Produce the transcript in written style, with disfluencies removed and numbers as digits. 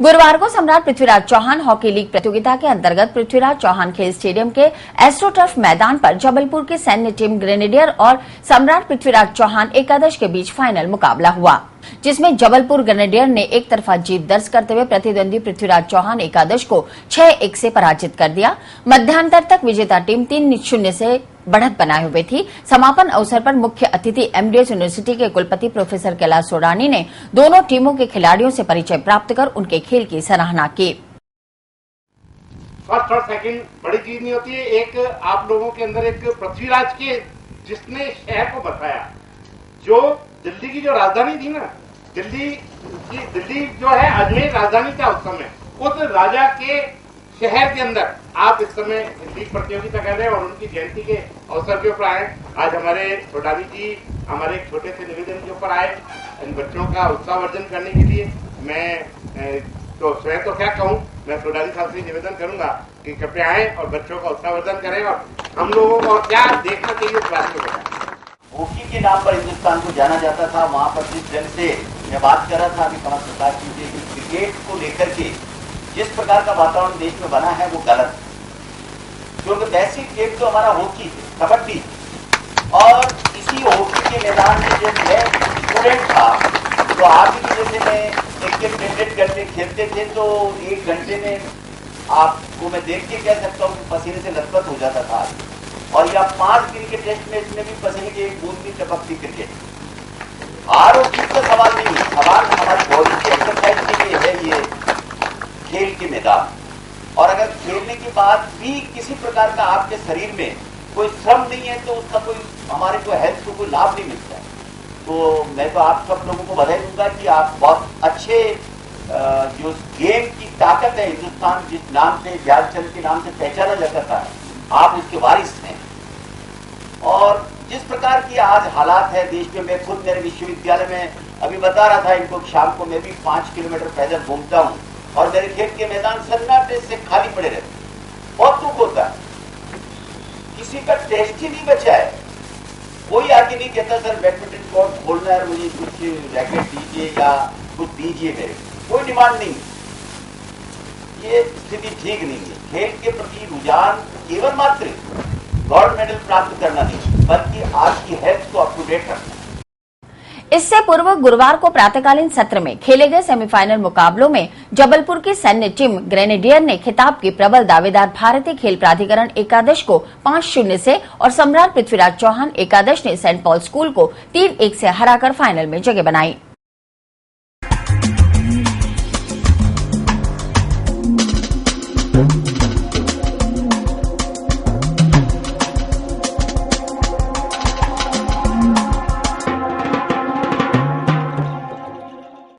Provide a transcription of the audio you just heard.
गुरुवार को सम्राट पृथ्वीराज चौहान हॉकी लीग प्रतियोगिता के अंतर्गत पृथ्वीराज चौहान खेल स्टेडियम के एस्ट्रोटर्फ मैदान पर जबलपुर की सैन्य टीम ग्रेनेडियर और सम्राट पृथ्वीराज चौहान एकादश के बीच फाइनल मुकाबला हुआ, जिसमें जबलपुर ग्रेनेडियर ने एक तरफा जीत दर्ज करते हुए प्रतिद्वंदी पृथ्वीराज चौहान एकादश को 6-1 से पराजित कर दिया। मध्यांतर तक विजेता टीम 3-0 से बढ़त बनाए हुए थी। समापन अवसर पर मुख्य अतिथि एमडीएस यूनिवर्सिटी के कुलपति प्रोफेसर कैलाश सोडानी ने दोनों टीमों के खिलाड़ियों से परिचय प्राप्त कर उनके खेल की सराहना की। फर्स्ट और सेकंड बड़ी चीज नहीं होती है, एक आप लोगों के अंदर एक पृथ्वीराज के जिसने शहर को बसाया, जो दिल्ली की जो राजधानी थी ना, दिल्ली जो है अजमेर राजधानी था उस समय, उस राजा के शहर के अंदर आप इस समय लीग प्रतियोगिता कर रहे हैं और उनकी जयंती के अवसर के ऊपर आए। आज हमारे सोडानी जी हमारे एक छोटे से निवेदन के ऊपर आए, इन बच्चों का उत्साहवर्धन करने के लिए। मैं तो स्वयं तो क्या कहूँ, मैं सोडानी साहब से निवेदन करूंगा कि कृपया आए और बच्चों का उत्साहवर्धन करें और हम लोगों को क्या देखना चाहिए उस बात में बताएं। हॉकी के नाम पर हिंदुस्तान को जाना जाता था, वहां पर जिस ढंग से मैं बात कर रहा था अभी कमल प्रकाश जी की क्रिकेट को लेकर के जिस प्रकार का वातावरण देश में बना है वो गलत है, क्योंकि बेसिक गेम तो हमारा हॉकी है, कबड्डी, और इसी हॉकी के मैदान में जब मैं स्टूडेंट था तो आप ही जैसे मैं एक घंटे खेलते थे तो 1 घंटे में आपको मैं देख के कह सकता हूँ कि पसीने से लथपथ हो जाता था। और या 5 दिन के टेस्ट मैच में भी पसीने की एक बूंद भी टपकती क्रिकेट। हार और जीत का सवाल नहीं है, सवाल हमारी बॉडी की एक्सरसाइज के लिए है ये खेल के मैदान। और अगर खेलने के बाद भी किसी प्रकार का आपके शरीर में कोई श्रम नहीं है तो उसका कोई हमारे को हेल्थ को कोई लाभ नहीं मिलता है। तो मैं तो आप सब लोगों को बधाई दूंगा कि आप बहुत अच्छे जो गेम की ताकत है, हिंदुस्तान जिस नाम से ध्यानचंद के नाम से पहचाना जाता था, आप उसके वारिस हैं। और जिस प्रकार की आज हालात है देश में, मैं खुद मेरे विश्वविद्यालय में अभी बता रहा था इनको, शाम को मैं भी 5 किलोमीटर पैदल घूमता हूँ और मेरे खेत के मैदान सन्नाटे से खाली पड़े रहते, बहुत दुख होता है। किसी का टेस्ट ही नहीं बचा है, कोई आके नहीं कहता सर बैडमिंटन कोर्ट खोलना है, मुझे कुछ रैकेट दीजिए या कुछ दीजिए, मेरे कोई डिमांड नहीं। ये स्थिति ठीक नहीं है। खेल के प्रति रुझान केवल मात्र गोल्ड मेडल प्राप्त करना नहीं, बल्कि आपकी हेल्थ को अप टू डेट रखना। इससे पूर्व गुरुवार को प्रातःकालीन सत्र में खेले गए सेमीफाइनल मुकाबलों में जबलपुर की सैन्य टीम ग्रेनेडियर ने खिताब की प्रबल दावेदार भारतीय खेल प्राधिकरण एकादश को 5-0 से और सम्राट पृथ्वीराज चौहान एकादश ने सेंट पॉल स्कूल को 3-1 से हराकर फाइनल में जगह बनाई।